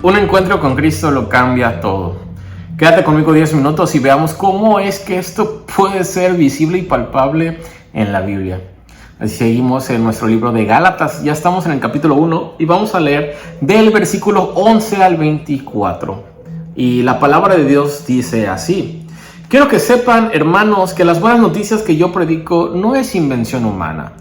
Un encuentro con Cristo lo cambia todo. Quédate conmigo 10 minutos y veamos cómo es que esto puede ser visible y palpable en la Biblia. Así seguimos en nuestro libro de Gálatas, ya estamos en el capítulo 1 y vamos a leer del versículo 11 al 24. Y la palabra de Dios dice así: quiero que sepan, hermanos, que las buenas noticias que yo predico no es invención humana.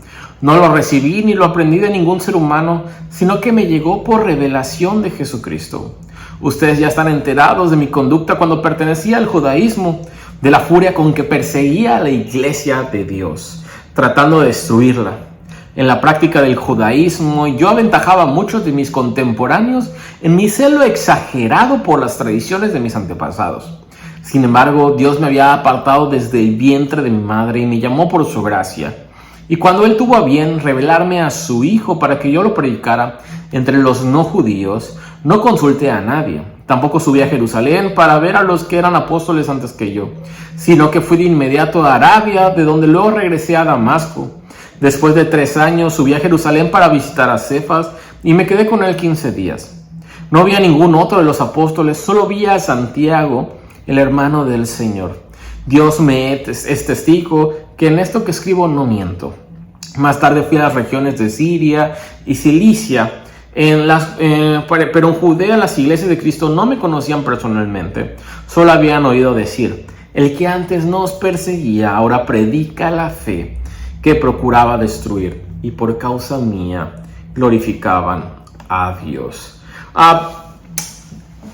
No lo recibí ni lo aprendí de ningún ser humano, sino que me llegó por revelación de Jesucristo. Ustedes ya están enterados de mi conducta cuando pertenecía al judaísmo, de la furia con que perseguía a la iglesia de Dios, tratando de destruirla. En la práctica del judaísmo, yo aventajaba a muchos de mis contemporáneos en mi celo exagerado por las tradiciones de mis antepasados. Sin embargo, Dios me había apartado desde el vientre de mi madre y me llamó por su gracia. Y cuando Él tuvo a bien revelarme a su Hijo para que yo lo predicara entre los no judíos, no consulté a nadie. Tampoco subí a Jerusalén para ver a los que eran apóstoles antes que yo, sino que fui de inmediato a Arabia, de donde luego regresé a Damasco. Después de 3 años subí a Jerusalén para visitar a Cefas y me quedé con él 15 días. No vi a ningún otro de los apóstoles, solo vi a Santiago, el hermano del Señor. Dios me es testigo que en esto que escribo no miento. Más tarde fui a las regiones de Siria y Cilicia, pero en Judea las iglesias de Cristo no me conocían personalmente, solo habían oído decir: el que antes nos perseguía ahora predica la fe que procuraba destruir, y por causa mía glorificaban a Dios.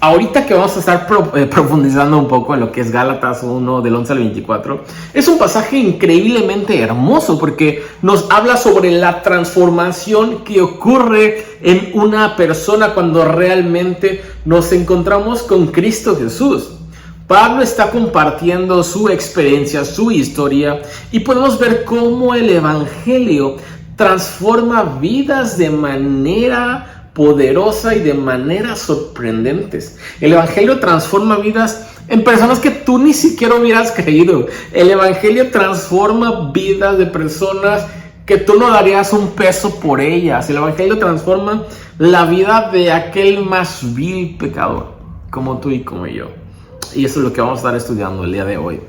Ahorita que vamos a estar profundizando un poco en lo que es Gálatas 1 del 11 al 24, es un pasaje increíblemente hermoso porque nos habla sobre la transformación que ocurre en una persona cuando realmente nos encontramos con Cristo Jesús. Pablo está compartiendo su experiencia, su historia, y podemos ver cómo el Evangelio transforma vidas de manera poderosa y de maneras sorprendentes. El Evangelio transforma vidas en personas que tú ni siquiera hubieras creído. El Evangelio transforma vidas de personas que tú no darías un peso por ellas. El Evangelio transforma la vida de aquel más vil pecador, como tú y como yo. Y eso es lo que vamos a estar estudiando el día de hoy.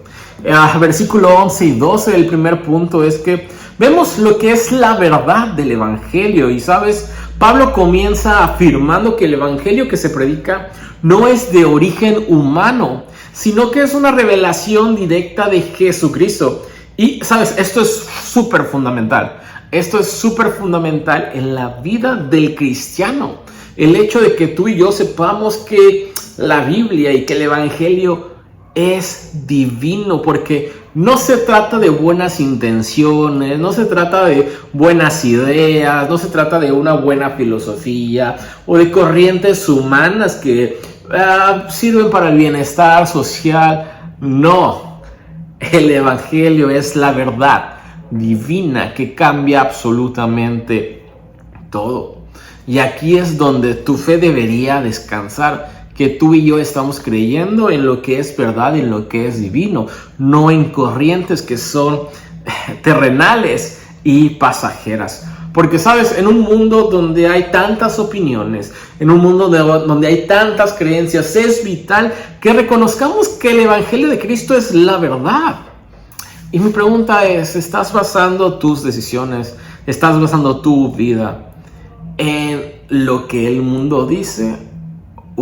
Versículo 11 y 12, el primer punto es que vemos lo que es la verdad del Evangelio. Y sabes, Pablo comienza afirmando que el Evangelio que se predica no es de origen humano, sino que es una revelación directa de Jesucristo. Y sabes, esto es súper fundamental. Esto es súper fundamental en la vida del cristiano. El hecho de que tú y yo sepamos que la Biblia y que el Evangelio es divino, porque no se trata de buenas intenciones, no se trata de buenas ideas, no se trata de una buena filosofía o de corrientes humanas que sirven para el bienestar social. No, el Evangelio es la verdad divina que cambia absolutamente todo. Y aquí es donde tu fe debería descansar, que tú y yo estamos creyendo en lo que es verdad y en lo que es divino, no en corrientes que son terrenales y pasajeras. Porque sabes, en un mundo donde hay tantas opiniones, en un mundo donde hay tantas creencias, es vital que reconozcamos que el Evangelio de Cristo es la verdad. Y mi pregunta es, ¿estás basando tus decisiones, estás basando tu vida en lo que el mundo dice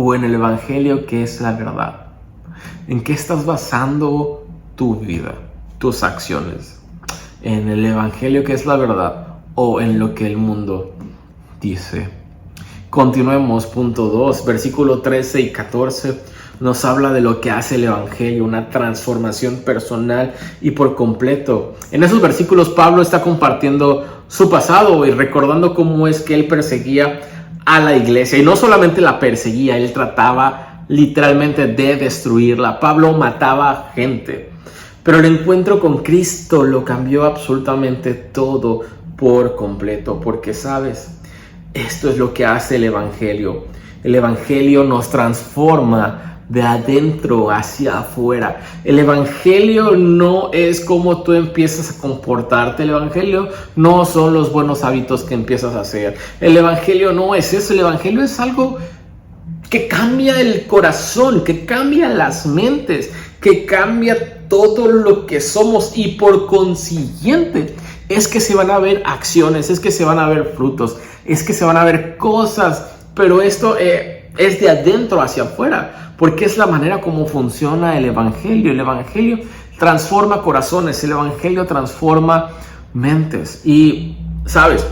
o en el Evangelio que es la verdad? ¿En qué estás basando tu vida, tus acciones? ¿En el Evangelio que es la verdad o en lo que el mundo dice? Continuemos, punto 2, versículo 13 y 14 nos habla de lo que hace el Evangelio, una transformación personal y por completo. En esos versículos Pablo está compartiendo su pasado y recordando cómo es que él perseguía a la iglesia, y no solamente la perseguía, él trataba literalmente de destruirla. Pablo mataba gente, pero el encuentro con Cristo lo cambió absolutamente todo por completo, porque sabes, esto es lo que hace el Evangelio. El Evangelio nos transforma de adentro hacia afuera. El Evangelio no es como tú empiezas a comportarte. El Evangelio no son los buenos hábitos que empiezas a hacer. El Evangelio no es eso. El Evangelio es algo que cambia el corazón, que cambia las mentes, que cambia todo lo que somos, y por consiguiente es que se van a ver acciones, es que se van a ver frutos, es que se van a ver cosas, pero esto es de adentro hacia afuera, porque es la manera como funciona el Evangelio. El Evangelio transforma corazones, el Evangelio transforma mentes. Y, ¿sabes?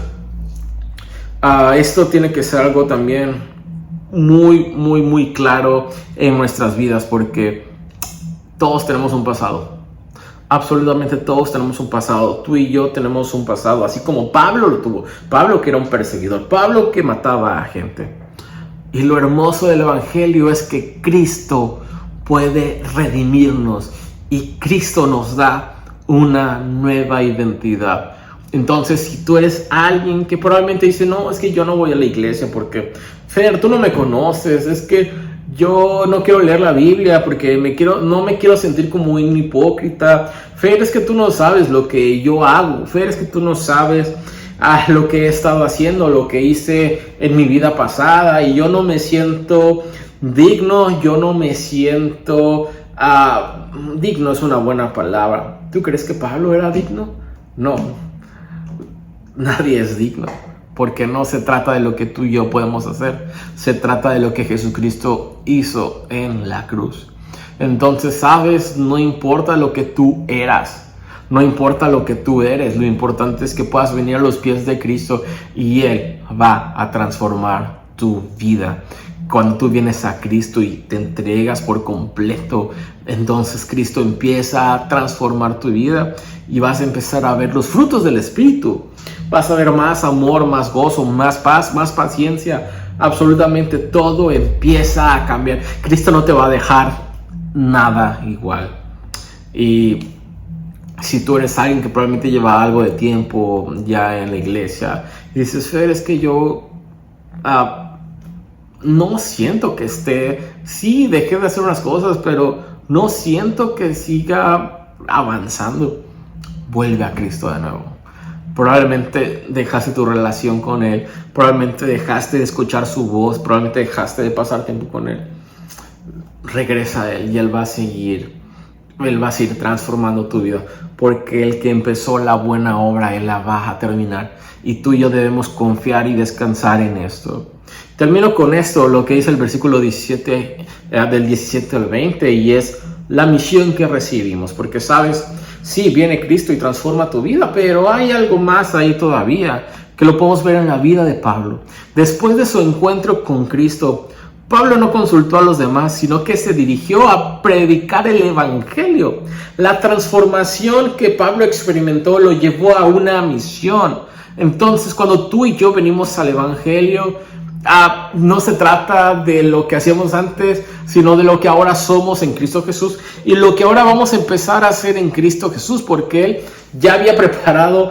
Esto tiene que ser algo también muy claro en nuestras vidas, porque todos tenemos un pasado. Absolutamente todos tenemos un pasado. Tú y yo tenemos un pasado, así como Pablo lo tuvo. Pablo, que era un perseguidor, Pablo, que mataba a gente. Y lo hermoso del Evangelio es que Cristo puede redimirnos, y Cristo nos da una nueva identidad. Entonces, si tú eres alguien que probablemente dice, no, es que yo no voy a la iglesia porque, Fer, tú no me conoces, es que yo no quiero leer la Biblia porque no me quiero sentir como un hipócrita. Fer, es que tú no sabes lo que yo hago. Fer, es que tú no sabes lo que he estado haciendo, lo que hice en mi vida pasada, y yo no me siento digno, yo no me siento... digno es una buena palabra. ¿Tú crees que Pablo era digno? No, nadie es digno, porque no se trata de lo que tú y yo podemos hacer, se trata de lo que Jesucristo hizo en la cruz. Entonces, sabes, no importa lo que tú eras, no importa lo que tú eres, lo importante es que puedas venir a los pies de Cristo y Él va a transformar tu vida. Cuando tú vienes a Cristo y te entregas por completo, entonces Cristo empieza a transformar tu vida y vas a empezar a ver los frutos del Espíritu. Vas a ver más amor, más gozo, más paz, más paciencia. Absolutamente todo empieza a cambiar. Cristo no te va a dejar nada igual. Y si tú eres alguien que probablemente lleva algo de tiempo ya en la iglesia y dices, Fer, es que yo no siento que sí, dejé de hacer unas cosas, pero no siento que siga avanzando, vuelve a Cristo de nuevo. Probablemente dejaste tu relación con Él, probablemente dejaste de escuchar su voz, probablemente dejaste de pasar tiempo con Él. Regresa a Él y Él va a seguir transformando tu vida, porque el que empezó la buena obra, Él la va a terminar, y tú y yo debemos confiar y descansar en esto. Termino con esto, lo que dice el versículo 17, del 17 al 20, y es la misión que recibimos, porque sabes, sí, viene Cristo y transforma tu vida, pero hay algo más ahí todavía, que lo podemos ver en la vida de Pablo. Después de su encuentro con Cristo, Pablo no consultó a los demás, sino que se dirigió a predicar el Evangelio. La transformación que Pablo experimentó lo llevó a una misión. Entonces, cuando tú y yo venimos al Evangelio, no se trata de lo que hacíamos antes, sino de lo que ahora somos en Cristo Jesús, y lo que ahora vamos a empezar a hacer en Cristo Jesús, porque Él ya había preparado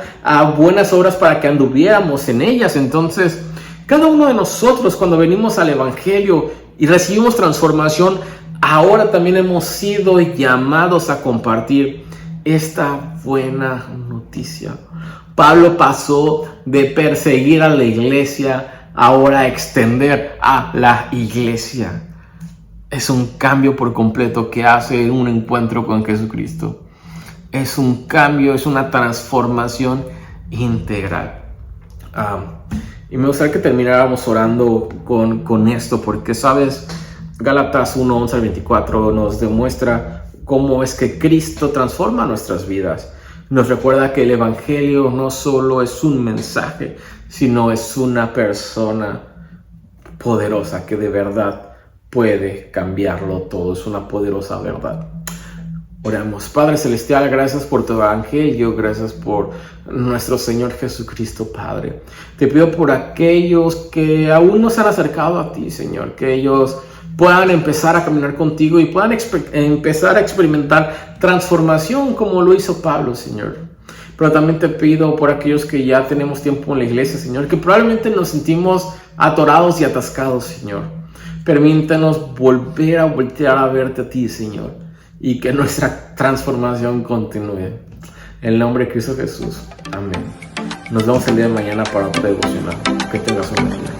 buenas obras para que anduviéramos en ellas. Entonces, cada uno de nosotros, cuando venimos al Evangelio y recibimos transformación, ahora también hemos sido llamados a compartir esta buena noticia. Pablo pasó de perseguir a la iglesia ahora a extender a la iglesia. Es un cambio por completo que hace un encuentro con Jesucristo. Es un cambio, es una transformación integral. Y me gustaría que termináramos orando con esto, porque sabes, Gálatas 1, 11 al 24 nos demuestra cómo es que Cristo transforma nuestras vidas. Nos recuerda que el Evangelio no solo es un mensaje, sino es una persona poderosa que de verdad puede cambiarlo todo. Es una poderosa verdad. Oramos. Padre Celestial, gracias por tu Evangelio, gracias por nuestro Señor Jesucristo, Padre. Te pido por aquellos que aún no se han acercado a ti, Señor, que ellos puedan empezar a caminar contigo y puedan empezar a experimentar transformación como lo hizo Pablo, Señor. Pero también te pido por aquellos que ya tenemos tiempo en la iglesia, Señor, que probablemente nos sentimos atorados y atascados, Señor. Permítanos volver a voltear a verte a ti, Señor, y que nuestra transformación continúe. En el nombre de Cristo Jesús. Amén. Nos vemos el día de mañana para otro devocional. Que tengas un buen día.